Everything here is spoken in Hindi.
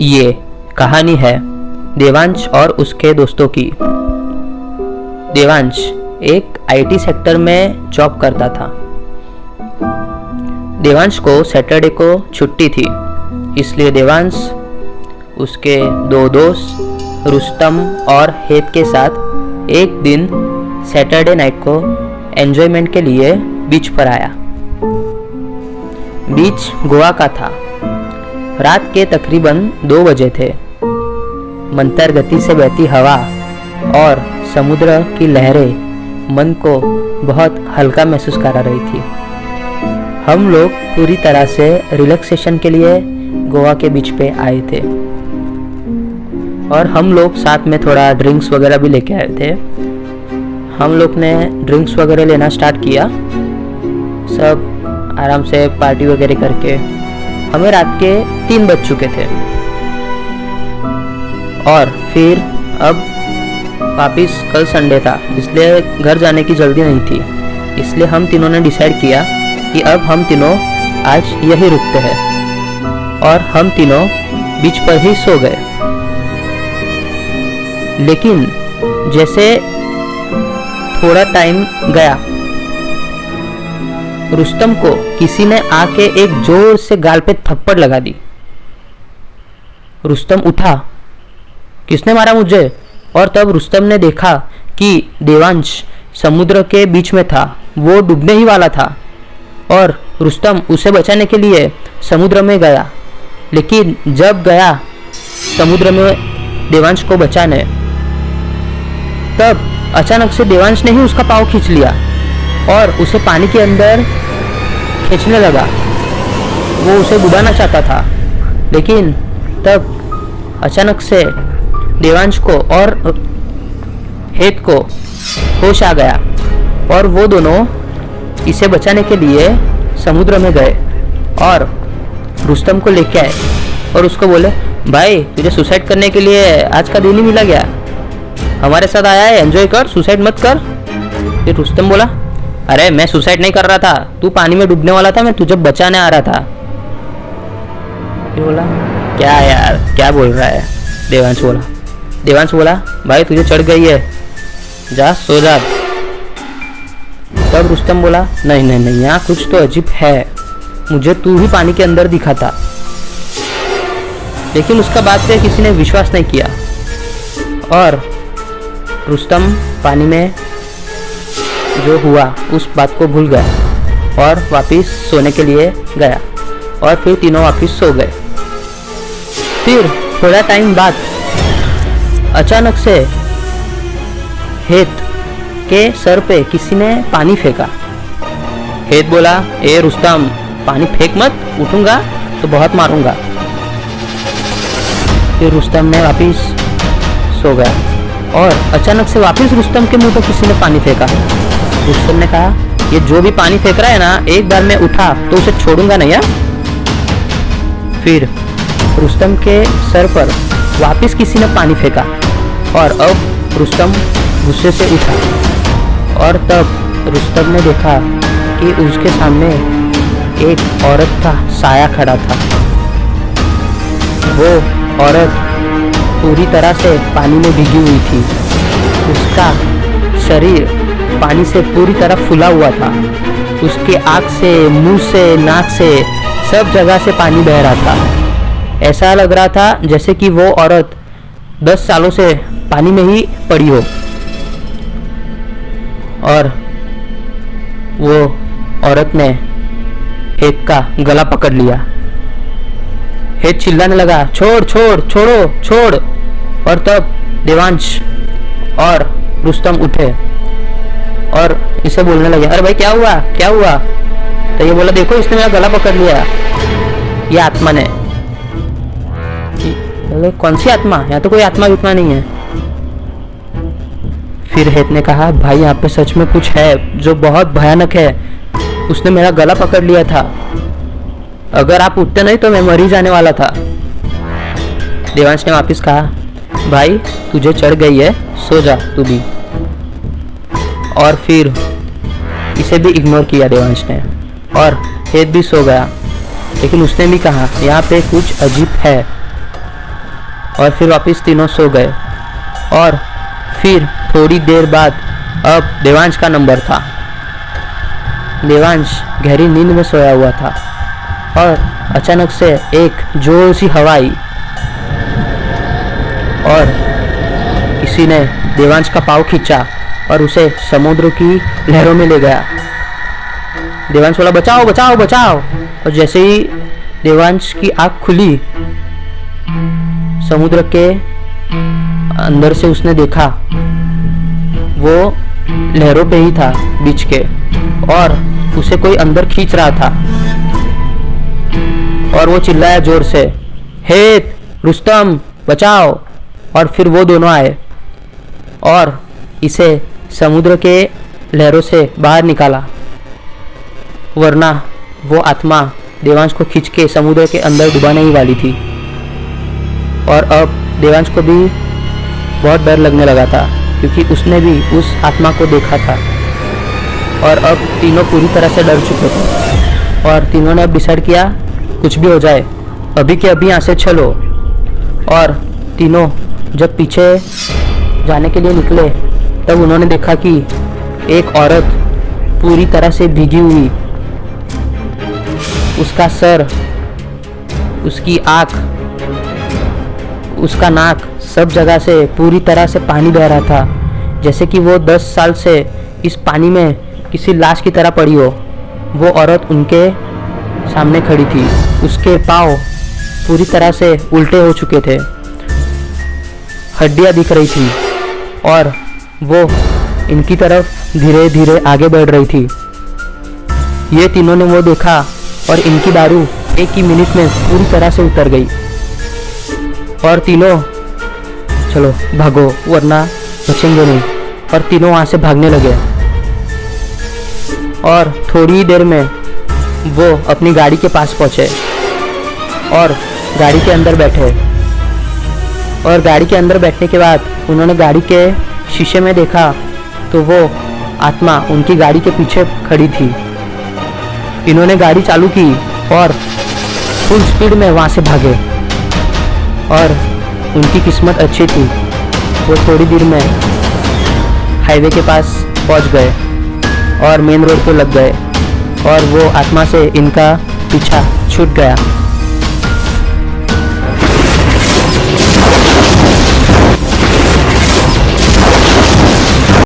ये कहानी है देवांश और उसके दोस्तों की। देवांश एक आईटी सेक्टर में जॉब करता था। देवांश को सैटरडे को छुट्टी थी, इसलिए देवांश उसके दो दोस्त रुस्तम और हेत के साथ एक दिन सैटरडे नाइट को एंजॉयमेंट के लिए बीच पर आया। बीच गोवा का था। रात के तकरीबन 2 बजे थे। मंतर गति से बहती हवा और समुद्र की लहरें मन को बहुत हल्का महसूस करा रही थी। हम लोग पूरी तरह से रिलैक्सेशन के लिए गोवा के बीच पे आए थे और हम लोग साथ में थोड़ा ड्रिंक्स वगैरह भी लेके आए थे। हम लोग ने ड्रिंक्स वगैरह लेना स्टार्ट किया, सब आराम से पार्टी वगैरह करके। हमें रात के 3 बज चुके थे और फिर अब वापिस कल संडे था, इसलिए घर जाने की जल्दी नहीं थी। इसलिए हम तीनों ने डिसाइड किया कि अब हम तीनों आज यही रुकते हैं और हम तीनों बीच पर ही सो गए। लेकिन जैसे थोड़ा टाइम गया, रुस्तम को किसी ने आके एक जोर से गाल पे थप्पड़ लगा दी। रुस्तम उठा, किसने मारा मुझे? और तब रुस्तम ने देखा कि देवांश समुद्र के बीच में था, वो डूबने ही वाला था और रुस्तम उसे बचाने के लिए समुद्र में गया। लेकिन जब गया समुद्र में देवांश को बचाने, तब अचानक से देवांश ने ही उसका पाँव खींच लिया और उसे पानी के अंदर खींचने लगा। वो उसे डुबाना चाहता था, लेकिन तब अचानक से देवांश को और हेत को होश आ गया और वो दोनों इसे बचाने के लिए समुद्र में गए और रुस्तम को लेके आए और उसको बोले, भाई तुझे सुसाइड करने के लिए आज का दिन ही मिला गया, हमारे साथ आया है, एंजॉय कर, सुसाइड मत कर। फिर रुस्तम बोला, अरे मैं सुसाइड नहीं कर रहा था, तू पानी में डूबने वाला था, मैं तुझे बचाने आ रहा था। फिर बोला, क्या यार क्या बोल रहा है? देवांश बोला, भाई तुझे चढ़ गई है, जा सो जा। तब रुस्तम बोला, नहीं, यहाँ कुछ तो अजीब है, मुझे तू ही पानी के अंदर दिखा था। लेकिन उसका बात पे किसी ने विश्वास नहीं किया और रुस्तम पानी में जो हुआ उस बात को भूल गया और वापिस सोने के लिए गया और फिर तीनों वापिस सो गए। फिर थोड़ा टाइम बाद अचानक से हेत के सर पे किसी ने पानी फेंका। हेत बोला, ए रुस्तम पानी फेंक मत, उठूंगा तो बहुत मारूंगा। फिर रुस्तम ने वापिस सो गया और अचानक से वापिस रुस्तम के मुंह पर किसी ने पानी फेंका। रुस्तम ने कहा, ये जो भी पानी फेंक रहा है ना, एक बार मैं उठा तो उसे छोड़ूंगा नहीं। फिर रुस्तम के सर पर वापिस किसी ने पानी फेंका और अब रुस्तम गुस्से से उठा और तब रुस्तम ने देखा कि उसके सामने एक औरत का साया खड़ा था। वो औरत पूरी तरह से पानी में भीगी हुई थी। उसका शरीर पानी से पूरी तरह फूला हुआ था। उसके आँख से, मुंह से, नाक से सब जगह से पानी बह रहा था। ऐसा लग रहा था जैसे कि वो औरत 10 सालों से पानी में ही पड़ी हो। और वो औरत ने हेत का गला पकड़ लिया। हेत चिल्लाने लगा, छोड़ छोड़ छोड़ो छोड़। और तब देवांश और रुस्तम उठे और इसे बोलने लगे, अरे भाई क्या हुआ क्या हुआ? तो ये बोला, देखो इसने मेरा गला पकड़ लिया, ये आत्मा ने। बोले, कौन सी आत्मा? यहाँ तो कोई आत्मा वित्मा नहीं है। फिर हेत ने कहा, भाई यहाँ पे सच में कुछ है जो बहुत भयानक है, उसने मेरा गला पकड़ लिया था, अगर आप उठते नहीं तो मैं मर ही जाने वाला था। देवांश ने वापिस कहा, भाई तुझे चढ़ गई है, सो जा तू भी। और फिर इसे भी इग्नोर किया देवांश ने और हेत भी सो गया। लेकिन उसने भी कहा, यहाँ पे कुछ अजीब है, और फिर वापस तीनों सो गए। और फिर थोड़ी देर बाद अब देवांश का नंबर था। देवांश गहरी नींद में सोया हुआ था और अचानक से एक जोर सी हवा आई और किसी ने देवांश का पाँव खींचा और उसे समुद्र की लहरों में ले गया। देवांश बोला, बचाओ बचाओ बचाओ। और जैसे ही देवांश की आँख खुली, समुद्र के अंदर से उसने देखा वो लहरों पे ही था बीच के, और उसे कोई अंदर खींच रहा था। और वो चिल्लाया जोर से, हे रुस्तम बचाओ। और फिर वो दोनों आए और इसे समुद्र के लहरों से बाहर निकाला, वरना वो आत्मा देवांश को खींच के समुद्र के अंदर डुबाने ही वाली थी। और अब देवांश को भी बहुत डर लगने लगा था, क्योंकि उसने भी उस आत्मा को देखा था। और अब तीनों पूरी तरह से डर चुके थे और तीनों ने अब डिसाइड किया, कुछ भी हो जाए अभी के अभी यहाँ से चलो। और तीनों जब पीछे जाने के लिए निकले तब उन्होंने देखा कि एक औरत पूरी तरह से भीगी हुई, उसका सर, उसकी आँख, उसका नाक, सब जगह से पूरी तरह से पानी बह रहा था, जैसे कि वो 10 साल से इस पानी में किसी लाश की तरह पड़ी हो। वो औरत उनके सामने खड़ी थी, उसके पाँव पूरी तरह से उल्टे हो चुके थे, हड्डियाँ दिख रही थी और वो इनकी तरफ धीरे धीरे आगे बढ़ रही थी। ये तीनों ने वो देखा और इनकी दारू एक ही मिनट में पूरी तरह से उतर गई। और तीनों, चलो भागो वरना बचेंगे नहीं। और तीनों वहाँ से भागने लगे और थोड़ी ही देर में वो अपनी गाड़ी के पास पहुँचे और गाड़ी के अंदर बैठे। और गाड़ी के अंदर बैठने के बाद उन्होंने गाड़ी के शीशे में देखा तो वो आत्मा उनकी गाड़ी के पीछे खड़ी थी। इन्होंने गाड़ी चालू की और फुल स्पीड में वहाँ से भागे। और उनकी किस्मत अच्छी थी, वो थोड़ी देर में हाईवे के पास पहुँच गए और मेन रोड पे लग गए और वो आत्मा से इनका पीछा छूट गया।